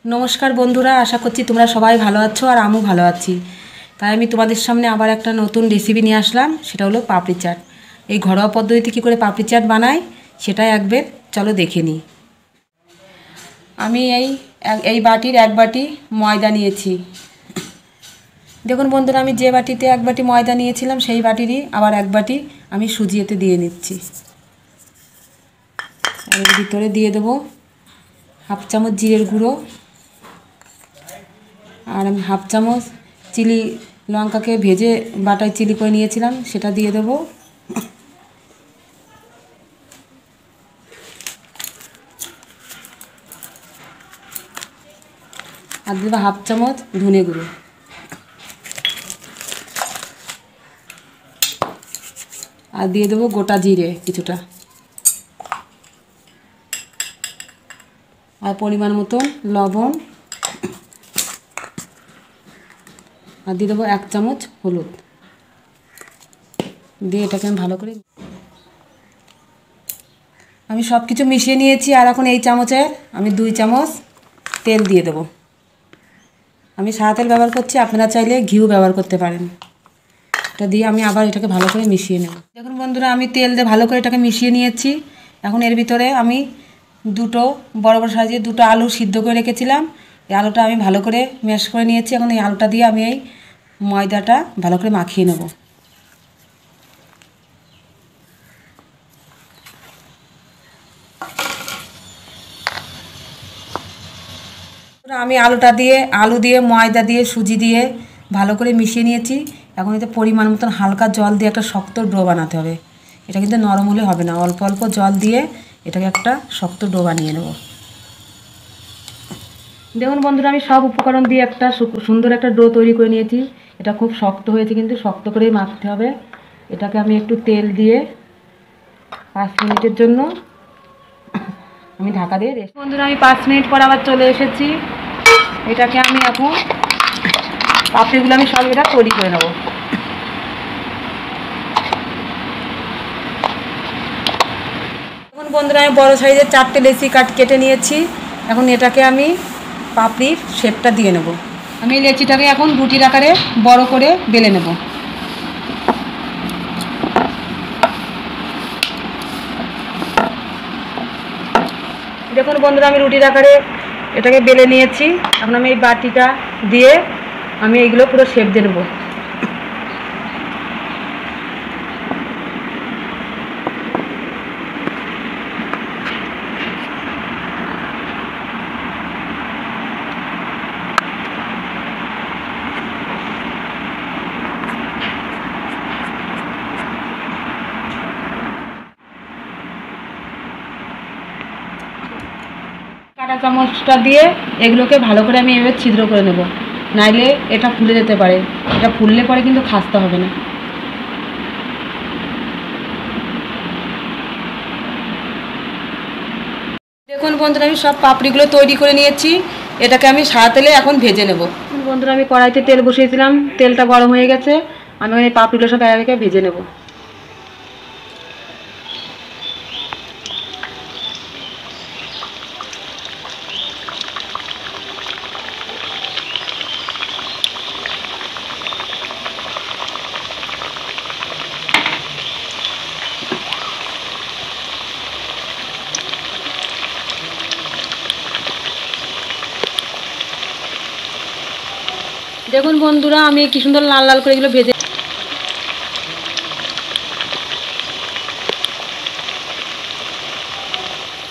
नमस्कार बंधुरा आशा करছি তোমরা সবাই ভালো আছো আর আমিও ভালো আছি। তাই আমি তোমাদের সামনে আবার একটা নতুন রেসিপি নিয়ে আসলাম, সেটা হলো পাপড়ি চাট। এই ঘরোয়া পদ্ধতিতে কী করে পাপড়ি চাট বানাই সেটাই একবার চলো দেখে নিই। আমি এই বাটির এক বাটি ময়দা নিয়েছি। দেখুন বন্ধুরা, আমি যে বাটিতে এক বাটি ময়দা নিয়েছিলাম সেই বাটিরই আবার এক বাটি আমি সুজি এতে দিয়ে নিচ্ছি। এর ভিতরে দিয়ে দেবো হাফ চামচ জিরের গুঁড়ো, আর আমি হাফ চামচ চিলি লঙ্কাকে ভেজে বাটায় চিলি করে নিয়েছিলাম সেটা দিয়ে দেবো। আর দেবো হাফ চামচ ধনে গুঁড়ো। আর দিয়ে দেবো গোটা জিরে কিছুটা, আর পরিমাণ মতো লবণ, আর দিয়ে দেবো এক চামচ হলুদ দিয়ে এটাকে আমি ভালো করে আমি সব কিছু মিশিয়ে নিয়েছি। আর এখন এই চামচের আমি 2 চামচ তেল দিয়ে দেবো। আমি সাদা তেল ব্যবহার করছি, আপনারা চাইলে ঘিও ব্যবহার করতে পারেন। এটা দিয়ে আমি আবার এটাকে ভালো করে মিশিয়ে নেব। দেখুন বন্ধুরা, আমি তেল দিয়ে ভালো করে এটাকে মিশিয়ে নিয়েছি। এখন এর ভিতরে আমি দুটো বড় বড় সাইজের দুটো আলু সিদ্ধ করে রেখেছিলাম, এই আলুটা আমি ভালো করে ম্যাশ করে নিয়েছি। এখন এই আলুটা দিয়ে আমি এই ময়দাটা ভালো করে মাখিয়ে নেব। আমি আলু দিয়ে ময়দা দিয়ে সুজি দিয়ে ভালো করে মিশিয়ে নিয়েছি। এখন এতে পরিমাণ মতন হালকা জল দিয়ে একটা শক্ত ডো বানাতে হবে। এটা কিন্তু নরম হলে হবে না, অল্প অল্প জল দিয়ে এটাকে একটা শক্ত ডো বানিয়ে নেব। দেখুন বন্ধুরা, আমি সব উপকরণ দিয়ে একটা সুন্দর একটা ডো তৈরি করে নিয়েছি। এটা খুব শক্ত হয়েছে, কিন্তু শক্ত করেই মাখতে হবে। এটাকে আমি একটু তেল দিয়ে 5 মিনিটের জন্য আমি ঢাকা দিয়ে রেখে। বন্ধুরা, আমি 5 মিনিট পর আবার চলে এসেছি। এটাকে আমি এখন পাপড়িগুলো আমি সব এটা তৈরি করে নেব। এখন বন্ধুরা, আমি বড়ো সাইজের 4টে লেচি কেটে নিয়েছি। এখন এটাকে আমি পাপড়ির শেপটা দিয়ে নেব। আমি এই লেচিটাকে এখন রুটির আকারে বড় করে বেলে নেব। দেখুন বন্ধুরা, আমি রুটির আকারে এটাকে বেলে নিয়েছি। এখন আমি এই বাটিটা দিয়ে আমি এইগুলো পুরো শেপ দিয়ে নেব। কাঁটা চামচটা দিয়ে এগুলোকে ভালো করে আমি এভাবে ছিদ্র করে নেব, নাইলে এটা ফুলে যেতে পারে। এটা ফুললে পরে কিন্তু খাস্তা হবে না। দেখুন বন্ধুরা, আমি সব পাপড়িগুলো তৈরি করে নিয়েছি। এটাকে আমি সাদা তেলে এখন ভেজে নেব। বন্ধুরা, আমি কড়াইতে তেল বসিয়েছিলাম, তেলটা গরম হয়ে গেছে। আমি এই পাপড়িগুলো সব একে ভেজে নেব। দেখুন বন্ধুরা, আমি কি সুন্দর লাল লাল করে এগুলো ভেজে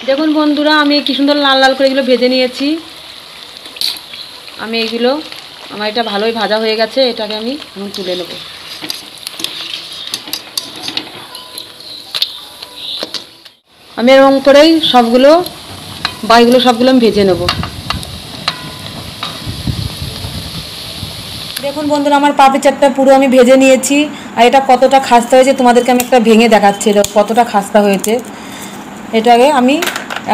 দেখুন বন্ধুরা, আমি কি সুন্দর লাল লাল করে এগুলো ভেজে নিয়েছি। আমি এগুলো আমার এটা ভালোই ভাজা হয়ে গেছে। এটাকে আমি এখন তুলে নেব। আমি এরকম করেই সবগুলো আমি ভেজে নেব। দেখুন বন্ধুরা, আমার পাপড়ি চাটটা পুরো আমি ভেজে নিয়েছি। আর এটা কতটা খাস্তা হয়েছে তোমাদেরকে আমি একটা ভেঙে দেখাচ্ছি কতটা খাস্তা হয়েছে। এটাকে আমি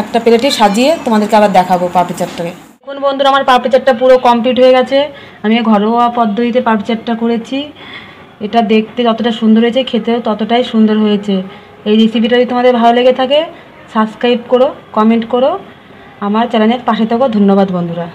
একটা প্লেটে সাজিয়ে তোমাদেরকে আবার দেখাবো পাপড়ি চাটটাকে। দেখুন বন্ধুরা, আমার পাপড়ি চাটটা পুরো কমপ্লিট হয়ে গেছে। আমি ঘরোয়া পদ্ধতিতে পাপড়ি চাটটা করেছি। এটা দেখতে যতটা সুন্দর হয়েছে খেতেও ততটাই সুন্দর হয়েছে। এই রেসিপিটা যদি তোমাদের ভালো লেগে থাকে সাবস্ক্রাইব করো, কমেন্ট করো, আমার চ্যানেলের পাশে থাকো। ধন্যবাদ বন্ধুরা।